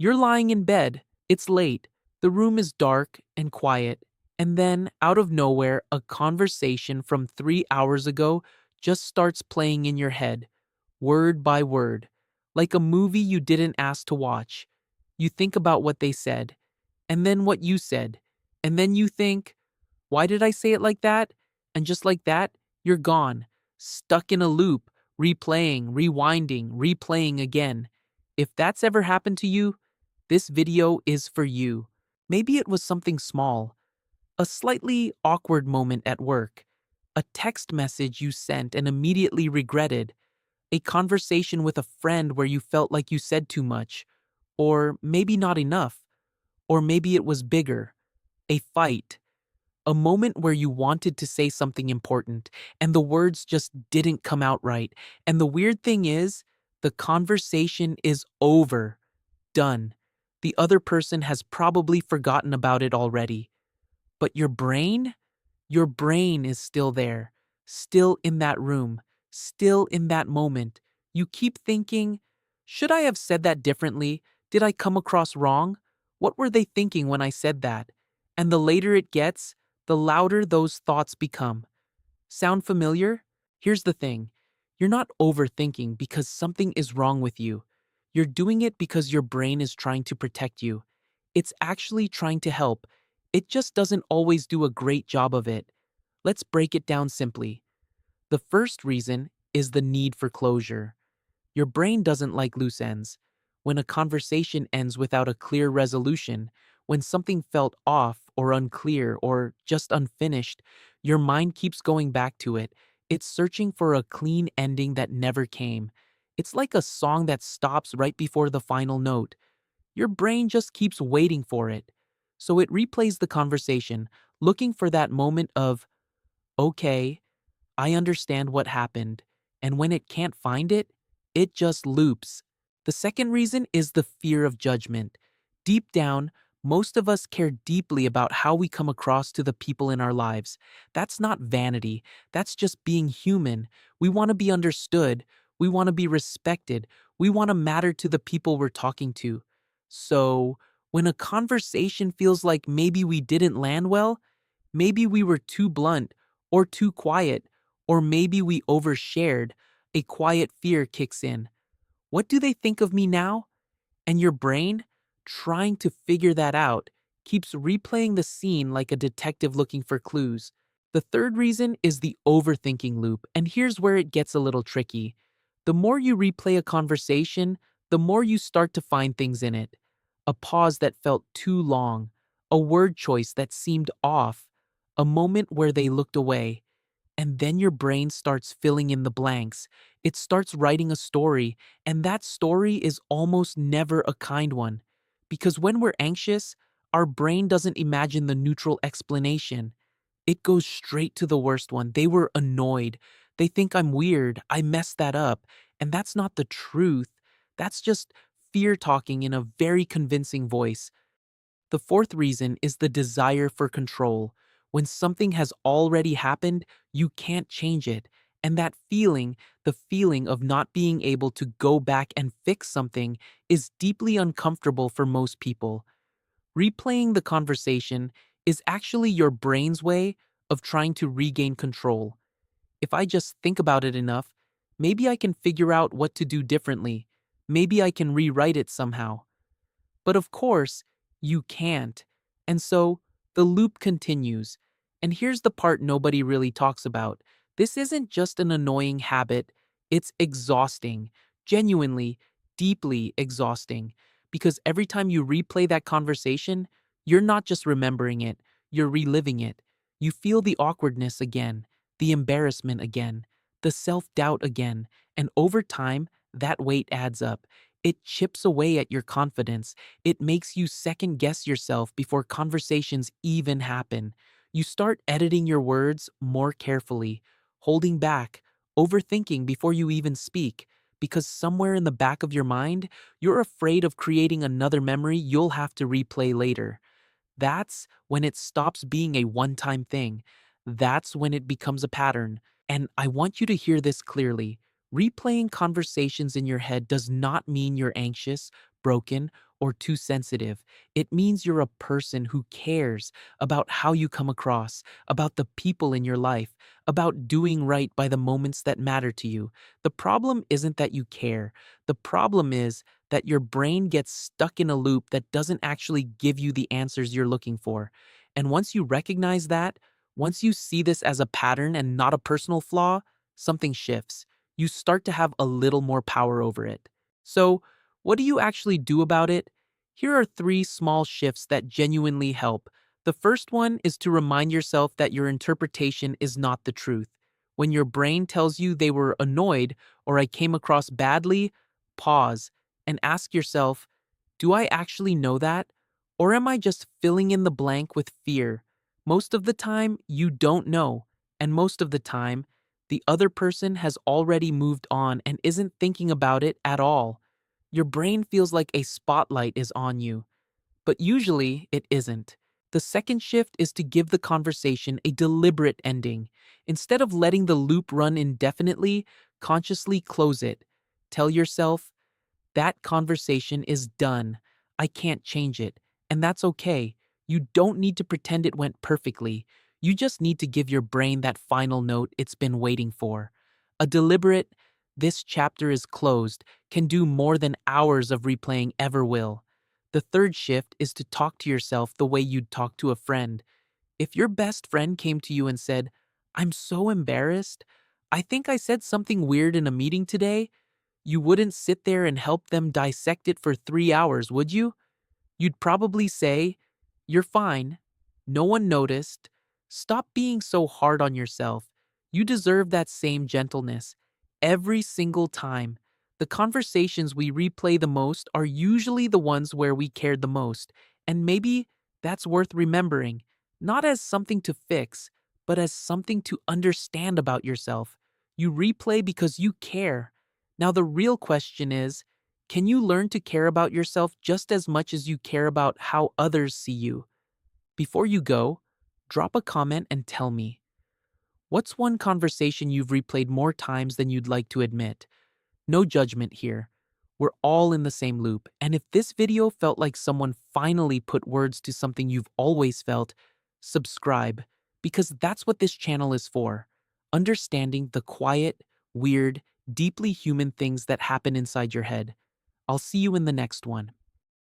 You're lying in bed, it's late, the room is dark and quiet, and then, out of nowhere, a conversation from 3 hours ago just starts playing in your head, word by word, like a movie you didn't ask to watch. You think about what they said, and then what you said, and then you think, why did I say it like that? And just like that, you're gone, stuck in a loop, replaying, rewinding, replaying again. If that's ever happened to you, this video is for you. Maybe it was something small, a slightly awkward moment at work, a text message you sent and immediately regretted, a conversation with a friend where you felt like you said too much, or maybe not enough, or maybe it was bigger, a fight, a moment where you wanted to say something important and the words just didn't come out right. And the weird thing is, the conversation is over, done. The other person has probably forgotten about it already. But your brain is still there, still in that room, still in that moment. You keep thinking, should I have said that differently? Did I come across wrong? What were they thinking when I said that? And the later it gets, the louder those thoughts become. Sound familiar? Here's the thing, you're not overthinking because something is wrong with you. You're doing it because your brain is trying to protect you. It's actually trying to help. It just doesn't always do a great job of it. Let's break it down simply. The first reason is the need for closure. Your brain doesn't like loose ends. When a conversation ends without a clear resolution, when something felt off or unclear or just unfinished, your mind keeps going back to it. It's searching for a clean ending that never came. It's like a song that stops right before the final note. Your brain just keeps waiting for it. So it replays the conversation, looking for that moment of, okay, I understand what happened. And when it can't find it, it just loops. The second reason is the fear of judgment. Deep down, most of us care deeply about how we come across to the people in our lives. That's not vanity, that's just being human. We want to be understood, we want to be respected, we want to matter to the people we're talking to. So, when a conversation feels like maybe we didn't land well, maybe we were too blunt or too quiet, or maybe we overshared, a quiet fear kicks in. What do they think of me now? And your brain, trying to figure that out, keeps replaying the scene like a detective looking for clues. The third reason is the overthinking loop, and here's where it gets a little tricky. The more you replay a conversation, the more you start to find things in it. A pause that felt too long, a word choice that seemed off, a moment where they looked away. And then your brain starts filling in the blanks. It starts writing a story, and that story is almost never a kind one. Because when we're anxious, our brain doesn't imagine the neutral explanation. It goes straight to the worst one. They were annoyed. They think I'm weird. I messed that up. And that's not the truth. That's just fear talking in a very convincing voice. The fourth reason is the desire for control. When something has already happened, you can't change it. And that feeling, the feeling of not being able to go back and fix something, is deeply uncomfortable for most people. Replaying the conversation is actually your brain's way of trying to regain control. If I just think about it enough, maybe I can figure out what to do differently. Maybe I can rewrite it somehow. But of course, you can't. And so the loop continues. And here's the part nobody really talks about. This isn't just an annoying habit, it's exhausting, genuinely, deeply exhausting. Because every time you replay that conversation, you're not just remembering it, you're reliving it. You feel the awkwardness again, the embarrassment again, the self doubt again. And over time, that weight adds up. It chips away at your confidence. It makes you second guess yourself before conversations even happen. You start editing your words more carefully, holding back, overthinking before you even speak, because somewhere in the back of your mind, you're afraid of creating another memory you'll have to replay later. That's when it stops being a one-time thing. That's when it becomes a pattern. And I want you to hear this clearly. Replaying conversations in your head does not mean you're anxious, broken, or too sensitive. It means you're a person who cares about how you come across, about the people in your life, about doing right by the moments that matter to you. The problem isn't that you care. The problem is that your brain gets stuck in a loop that doesn't actually give you the answers you're looking for. And once you recognize that, once you see this as a pattern and not a personal flaw, something shifts. You start to have a little more power over it. So, what do you actually do about it? Here are three small shifts that genuinely help. The first one is to remind yourself that your interpretation is not the truth. When your brain tells you they were annoyed or I came across badly, pause and ask yourself, do I actually know that? Or am I just filling in the blank with fear? Most of the time, you don't know. And most of the time, the other person has already moved on and isn't thinking about it at all. Your brain feels like a spotlight is on you, but usually it isn't. The second shift is to give the conversation a deliberate ending. Instead of letting the loop run indefinitely, consciously close it. Tell yourself, that conversation is done. I can't change it. And that's okay. You don't need to pretend it went perfectly. You just need to give your brain that final note it's been waiting for. A deliberate, this chapter is closed, can do more than hours of replaying ever will. The third shift is to talk to yourself the way you'd talk to a friend. If your best friend came to you and said, I'm so embarrassed. I think I said something weird in a meeting today, you wouldn't sit there and help them dissect it for 3 hours, would you? You'd probably say, you're fine. No one noticed. Stop being so hard on yourself. You deserve that same gentleness. Every single time. The conversations we replay the most are usually the ones where we cared the most. And maybe that's worth remembering. Not as something to fix, but as something to understand about yourself. You replay because you care. Now, the real question is, can you learn to care about yourself just as much as you care about how others see you? Before you go, drop a comment and tell me, what's one conversation you've replayed more times than you'd like to admit? No judgment here. We're all in the same loop, and if this video felt like someone finally put words to something you've always felt, subscribe, because that's what this channel is for. Understanding the quiet, weird, deeply human things that happen inside your head. I'll see you in the next one.